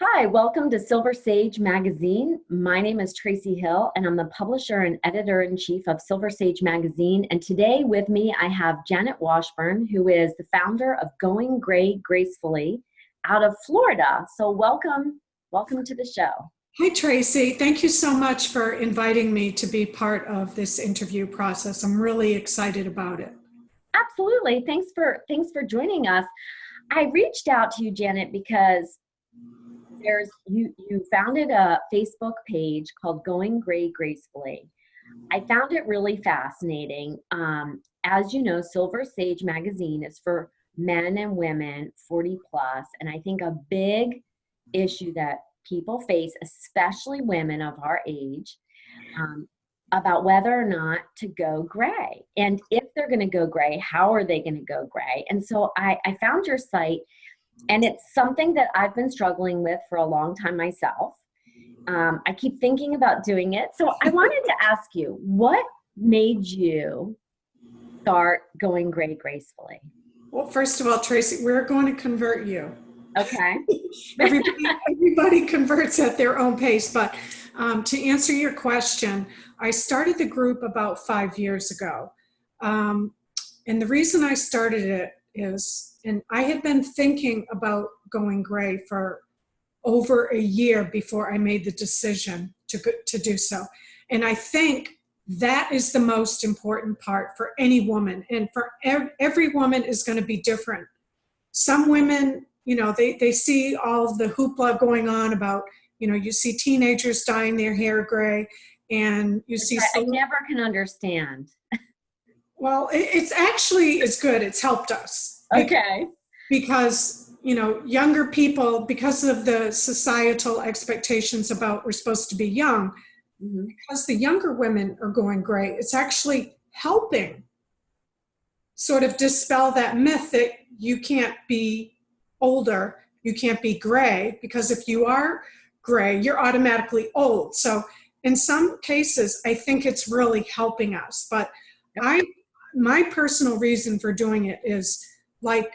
Hi, welcome to Silver Sage Magazine. My name is Tracy Hill, and I'm the publisher and editor-in-chief of Silver Sage Magazine. And today with me, I have Janet Washburn, who is the founder of Going Gray Gracefully out of Florida. So welcome to the show. Hi, Tracy. Thank you so much for inviting me to be part of this interview process. I'm really excited about it. Absolutely. Thanks for joining us. I reached out to you, Janet, because you founded a Facebook page called Going Gray Gracefully. I found it really fascinating. As you know, Silver Sage Magazine is for men and women 40 plus, and I think a big issue that people face, especially women of our age, about whether or not to go gray. And if they're going to go gray, how are they going to go gray? And so I found your site, and it's something that I've been struggling with for a long time myself. I keep thinking about doing it. So I wanted to ask you, what made you start Going Gray Gracefully? Well, first of all, Tracy, we're going to convert you. Okay. Everybody converts at their own pace. But to answer your question, I started the group about 5 years ago. And the reason I started it is, and I had been thinking about going gray for over a year before I made the decision to do so. And I think that is the most important part for any woman. And for every woman is going to be different. Some women, they see all of the hoopla going on about, you see teenagers dyeing their hair gray, and you see. I never can understand. Well, it's good. It's helped us. Okay. Because, younger people, because of the societal expectations about we're supposed to be young, because the younger women are going gray, it's actually helping sort of dispel that myth that you can't be older, you can't be gray, because if you are gray, you're automatically old. So in some cases, I think it's really helping us. But my personal reason for doing it is like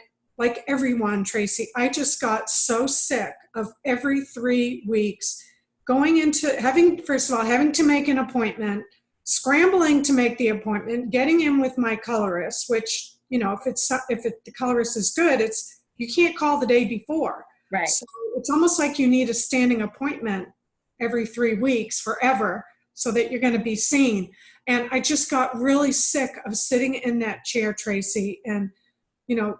everyone, Tracy, I just got so sick of every 3 weeks going into having to make an appointment, scrambling to make the appointment, getting in with my colorist, which, the colorist is good, you can't call the day before. Right. So it's almost like you need a standing appointment every 3 weeks forever so that you're going to be seen. And I just got really sick of sitting in that chair, Tracy, and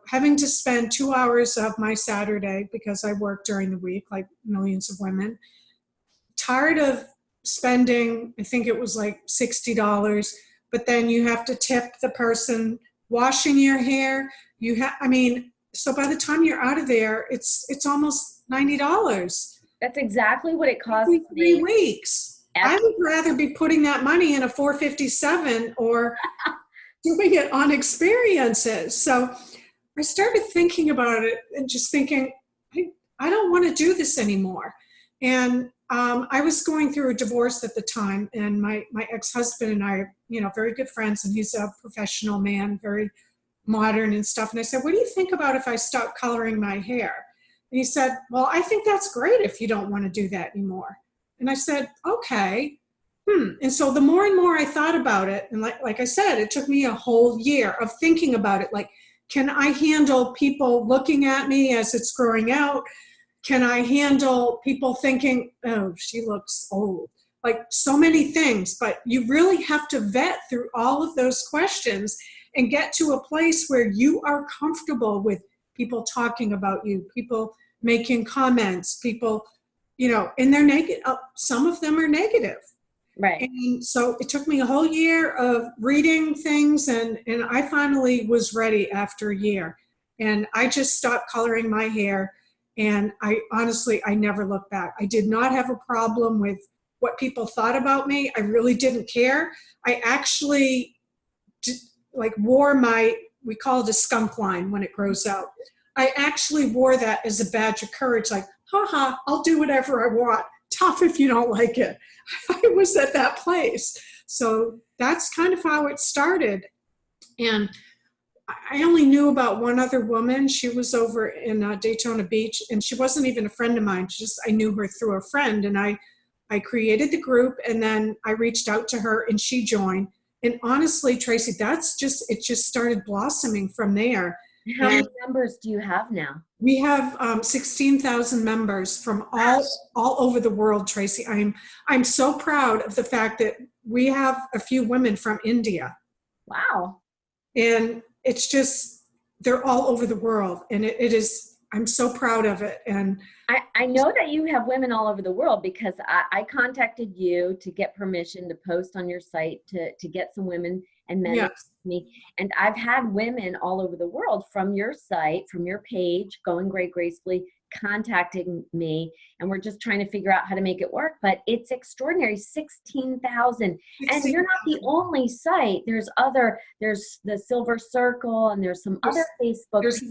having to spend 2 hours of my Saturday, because I work during the week like millions of women, tired of spending, I think it was like $60, but then you have to tip the person washing your hair. So by the time you're out of there, it's almost $90. That's exactly what it costs every 3 me. weeks. I would rather be putting that money in a 457 or doing it on experiences. So I started thinking about it and just thinking, I don't want to do this anymore. And I was going through a divorce at the time, and my ex-husband and I are, very good friends, and he's a professional man, very modern and stuff. And I said, what do you think about if I stop coloring my hair? And he said, well, I think that's great if you don't want to do that anymore. And I said, okay. And so the more and more I thought about it, and like I said, it took me a whole year of thinking about it. Like, can I handle people looking at me as it's growing out? Can I handle people thinking, oh, she looks old? Like, so many things, but you really have to vet through all of those questions and get to a place where you are comfortable with people talking about you, people making comments, people, and they're negative. Some of them are negative. Right. And so it took me a whole year of reading things, and I finally was ready after a year. And I just stopped coloring my hair, and I never looked back. I did not have a problem with what people thought about me. I really didn't care. I actually wore we call it a skunk line when it grows out. I actually wore that as a badge of courage, like, haha, I'll do whatever I want. Tough if you don't like it. I was at that place. So that's kind of how it started. And I only knew about one other woman. She was over in Daytona Beach, and she wasn't even a friend of mine. I knew her through a friend, and I created the group, and then I reached out to her, and she joined. And honestly, Tracy, it just started blossoming from there. How many members do you have now? We have 16,000 members from all over the world, Tracy. I'm so proud of the fact that we have a few women from India. Wow. And it's just, they're all over the world. And it is, I'm so proud of it. And I know that you have women all over the world because I contacted you to get permission to post on your site to get some women and men yes. to me. And I've had women all over the world from your site, from your page, Going Great Gracefully, contacting me, and we're just trying to figure out how to make it work. But it's extraordinary, 16,000. And you're not the only site. There's the Silver Circle, and there's some other Facebook. There's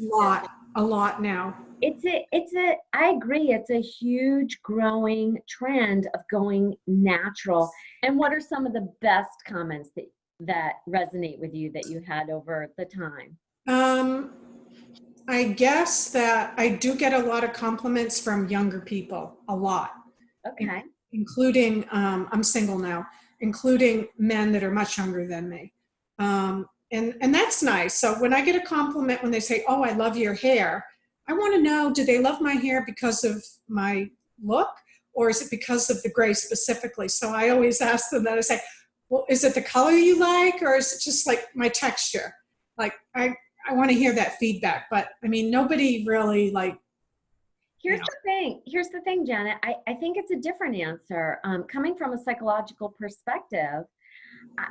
a lot now. I agree. It's a huge growing trend of going natural. And what are some of the best comments that resonate with you that you had over the time? I guess that I do get a lot of compliments from younger people, a lot. Okay. Including, I'm single now, including men that are much younger than me. And that's nice. So when I get a compliment, when they say, "Oh, I love your hair," I want to know, do they love my hair because of my look, or is it because of the gray specifically? So I always ask them that. I say, well, is it the color you like, or is it just like my texture? Like, I want to hear that feedback, but I mean, nobody really like. Here's the thing, Janet. I think it's a different answer. Coming from a psychological perspective,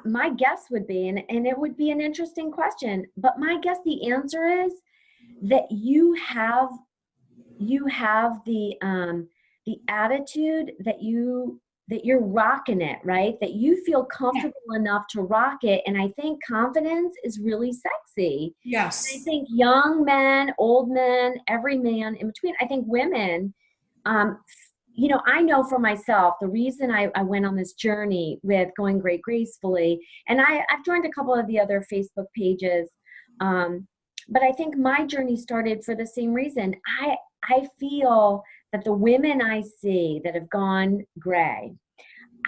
my guess would be, and it would be an interesting question, but my guess, the answer is that you have the attitude that you're rocking it, right? That you feel comfortable enough to rock it. And I think confidence is really sexy. Yes. And I think young men, old men, every man in between, I think women, I know for myself, the reason I went on this journey with Going Great Gracefully, and I've joined a couple of the other Facebook pages, but I think my journey started for the same reason. I feel that the women I see that have gone gray,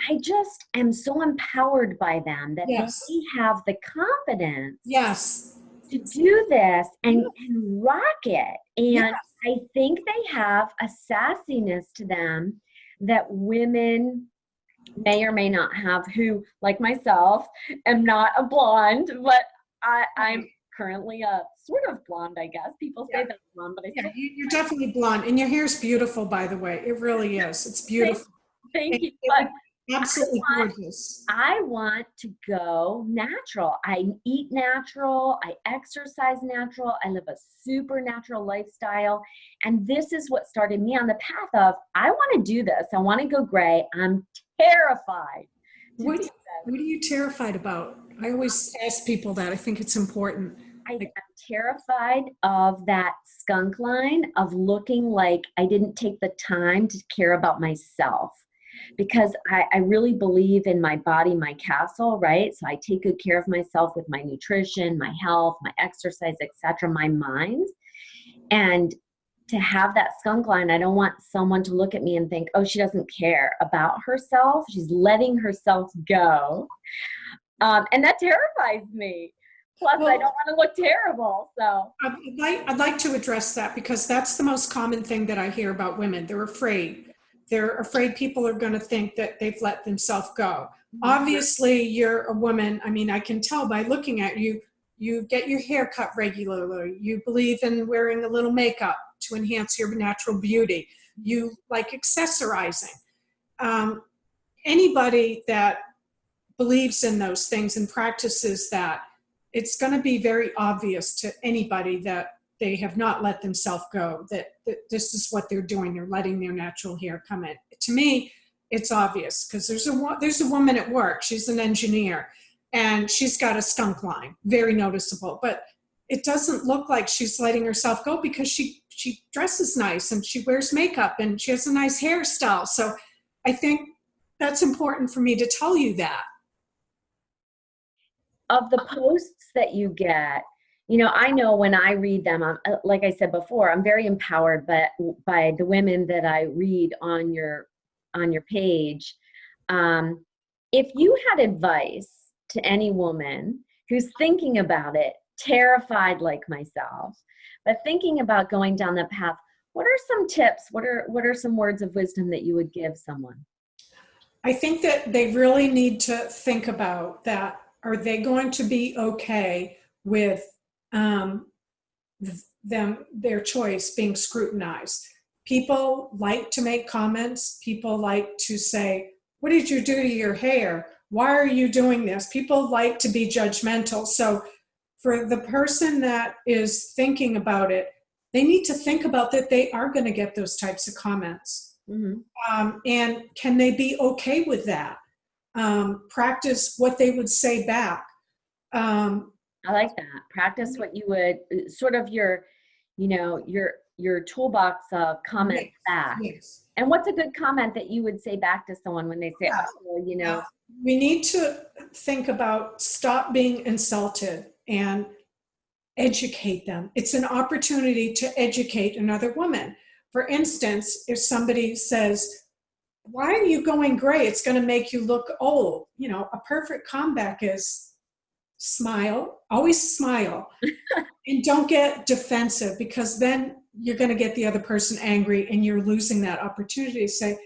I just am so empowered by them that they have the confidence to do this and rock it. And I think they have a sassiness to them that women may or may not have, who, like myself, am not a blonde, but I'm currently a sort of blonde, I guess. People say that's blonde, but you're definitely blonde, and your hair's beautiful, by the way. It really is. It's beautiful. Thank you. But absolutely gorgeous. I want to go natural. I eat natural. I exercise natural. I live a super natural lifestyle. And this is what started me on the path of, I want to do this. I want to go gray. I'm terrified. What are you terrified about? I always ask people that. I think it's important. I'm terrified of that skunk line, of looking like I didn't take the time to care about myself, because I really believe in my body, my castle, right? So I take good care of myself with my nutrition, my health, my exercise, etc., my mind. And to have that skunk line, I don't want someone to look at me and think, oh, she doesn't care about herself. She's letting herself go. And that terrifies me. Plus, I don't want to look terrible. So I'd like to address that, because that's the most common thing that I hear about women. They're afraid. They're afraid people are going to think that they've let themselves go. Obviously, you're a woman. I mean, I can tell by looking at you. You get your hair cut regularly. You believe in wearing a little makeup to enhance your natural beauty. You like accessorizing. Anybody that believes in those things and practices that, it's going to be very obvious to anybody that they have not let themselves go, that this is what they're doing. They're letting their natural hair come in. To me, it's obvious, because there's a woman at work. She's an engineer, and she's got a skunk line, very noticeable. But it doesn't look like she's letting herself go, because she dresses nice, and she wears makeup, and she has a nice hairstyle. So I think that's important for me to tell you that. Of the posts that you get, I know when I read them, like I said before, I'm very empowered by the women that I read on your page. Um, if you had advice to any woman who's thinking about it, terrified like myself, but thinking about going down that path, what are some tips? What are some words of wisdom that you would give someone? I think that they really need to think about that. Are they going to be okay with um, their choice being scrutinized? People like to make comments. People like to say, "What did you do to your hair? Why are you doing this?" People like to be judgmental. So for the person that is thinking about it, they need to think about that they are going to get those types of comments. Hmm. And can they be okay with that? Practice what they would say back. Um, I like that. Practice what you would sort of your toolbox of yes, comments back. yes. And what's a good comment that you would say back to someone when they say, Yeah, "Oh, well, yeah. We need to think about stop being insulted and educate them. It's an opportunity to educate another woman. For instance, if somebody says, "Why are you going gray? It's going to make you look old." A perfect comeback is smile, always smile, and don't get defensive, because then you're going to get the other person angry and you're losing that opportunity to say,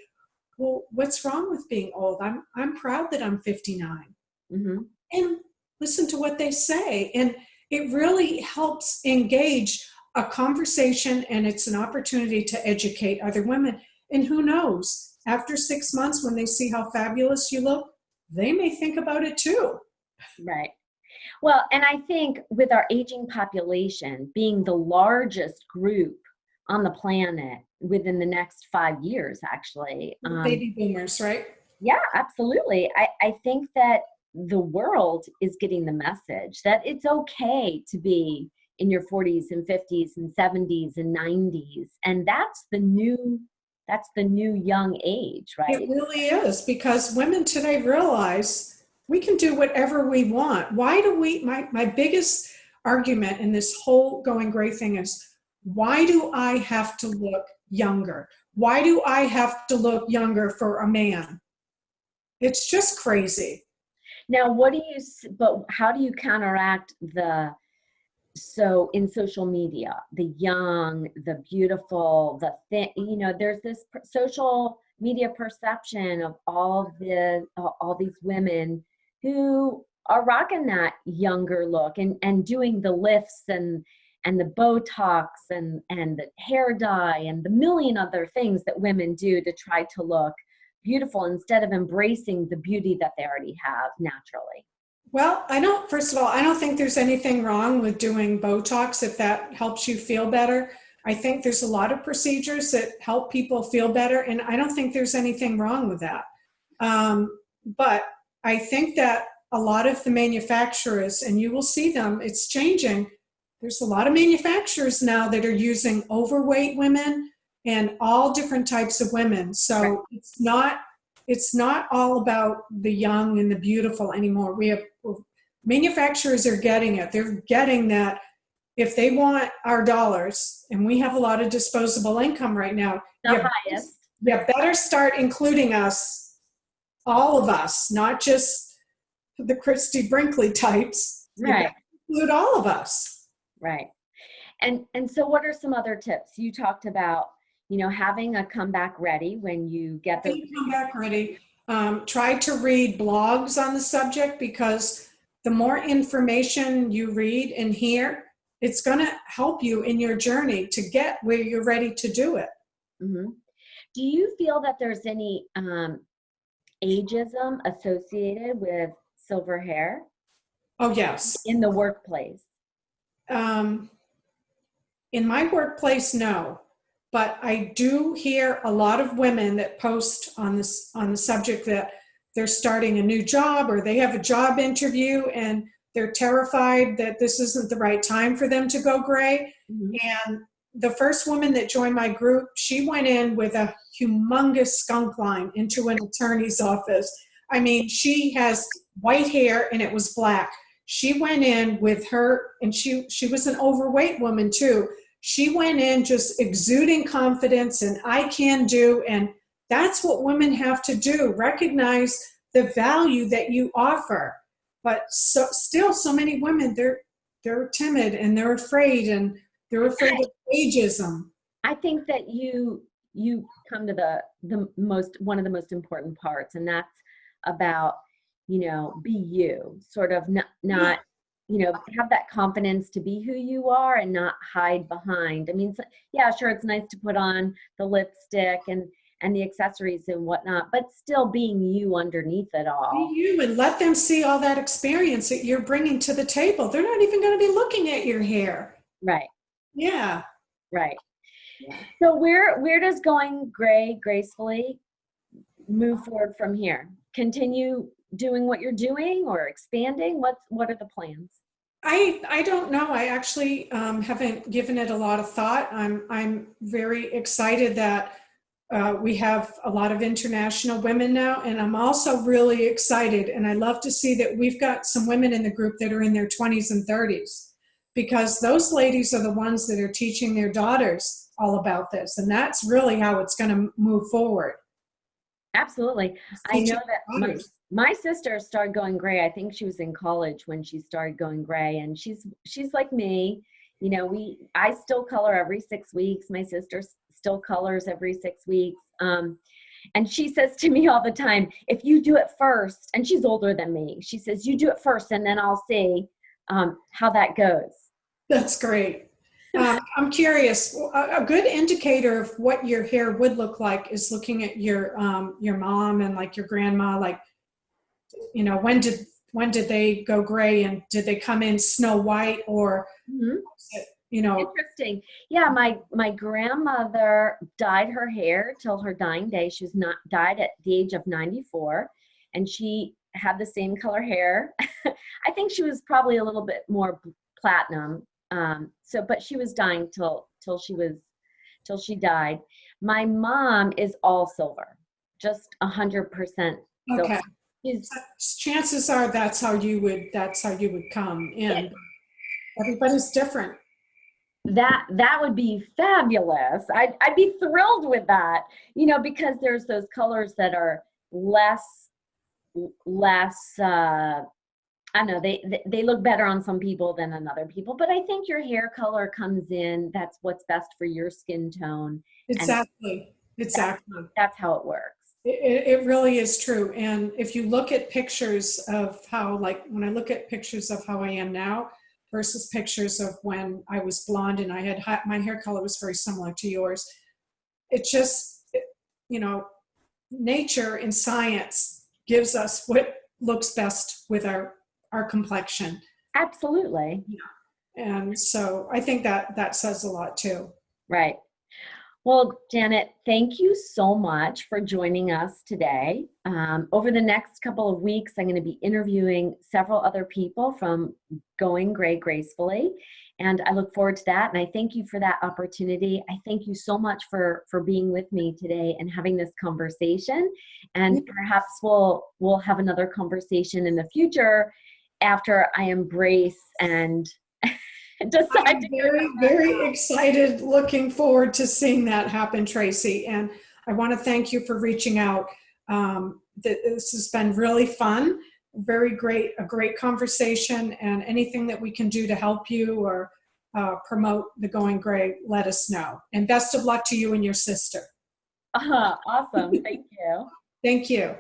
"Well, what's wrong with being old? I'm proud that I'm 59." hmm And listen to what they say. And it really helps engage a conversation, and it's an opportunity to educate other women. And who knows, after 6 months, when they see how fabulous you look, they may think about it too. right." Well, and I think with our aging population being the largest group on the planet within the next 5 years, actually, Baby boomers, right? yeah, absolutely. I think that the world is getting the message that it's okay to be in your 40s and 50s and 70s and 90s. And that's the new young age, It right? really is, because women today realize we can do whatever we want. Why do we, my biggest argument in this whole going gray thing is, why do I have to look younger? Why do I have to look younger for a man? It's just crazy. Now, but how do you counteract so in social media, the young, the beautiful, the thin, there's this social media perception of all these women who are rocking that younger look and doing the lifts and the Botox and the hair dye and the million other things that women do to try to look beautiful instead of embracing the beauty that they already have naturally. Well, first of all, I don't think there's anything wrong with doing Botox if that helps you feel better. I think there's a lot of procedures that help people feel better, and I don't think there's anything wrong with that. But I think that a lot of the manufacturers, and you will see them, it's changing. There's a lot of manufacturers now that are using overweight women and all different types of women. Right. So it's not all about the young and the beautiful anymore. Manufacturers are getting it. They're getting that if they want our dollars, and we have a lot of disposable income right now, The highest. you better start including us, all of us, not just the Christy Brinkley types. You Right. better include all of us. Right. And so what are some other tips? You talked about, having a comeback ready when you get the Come back ready. Try to read blogs on the subject, because the more information you read and hear, it's going to help you in your journey to get where you're ready to do it. Mhm. Do you feel that there's any ageism associated with silver hair Oh, yes. in the workplace? Um, in my workplace, no. But I do hear a lot of women that post on the subject that they're starting a new job, or they have a job interview and they're terrified that this isn't the right time for them to go gray. Mhm. And the first woman that joined my group, she went in with a humongous skunk line into an attorney's office. I mean, she has white hair and it was black. She went in with her, and she was an overweight woman too. She went in just exuding confidence and I can do, and that's what women have to do. Recognize the value that you offer. But still so many women, they're timid and they're afraid of ageism. I think that you come to one of the most important parts, and that's about, be you, sort of not have that confidence to be who you are and not hide behind. I mean, yeah, sure, it's nice to put on the lipstick and the accessories and whatnot, but still being you underneath it all. Be you, and let them see all that experience that you're bringing to the table. They're not even going to be looking at your hair. Right. Yeah. Right. Yeah. So where does Going Gray Gracefully move forward from here? Continue doing what you're doing or expanding? What are the plans? I don't know. I actually haven't given it a lot of thought. I'm very excited that we have a lot of international women now, and I'm also really excited, and I love to see that we've got some women in the group that are in their 20s and 30s, because those ladies are the ones that are teaching their daughters all about this, and that's really how it's going to move forward. Absolutely. I know that my sister started going gray. I think she was in college when she started going gray, and she's like me. I still color every 6 weeks. My sister still colors every 6 weeks. And she says to me all the time, if you do it first, and she's older than me, she says, you do it first and then I'll see how that goes. That's great. I'm curious, a good indicator of what your hair would look like is looking at your mom and like your grandma, like, when did they go gray, and did they come in Snow White, or, Interesting. Yeah, my grandmother dyed her hair till her dying day. She was not died at the age of 94, and she had the same color hair. I think she was probably a little bit more platinum. But she was dying till she died. My mom is all silver, just 100% silver. Okay. Chances are that's how you would come in. Everybody's different. That would be fabulous. I'd be thrilled with that, because there's those colors that are less I don't know, they look better on some people than on other people, but I think your hair color comes in. That's what's best for your skin tone. Exactly. That's how it works. It really is true. And if you look at pictures of how, like when I look at pictures of how I am now versus pictures of when I was blonde and I had my hair color was very similar to yours, it just, nature and science gives us what looks best with our complexion. Absolutely. And so I think that says a lot too. Right. Well, Janet, thank you so much for joining us today. Over the next couple of weeks, I'm going to be interviewing several other people from Going Gray Gracefully, and I look forward to that. And I thank you for that opportunity. I thank you so much for being with me today and having this conversation. And perhaps we'll have another conversation in the future after I embrace and decide I'm very, very excited, looking forward to seeing that happen, Tracy. And I want to thank you for reaching out. This has been really fun, a great conversation, and anything that we can do to help you or promote the Going Gray, let us know. And best of luck to you and your sister. Awesome. Thank you. Thank you.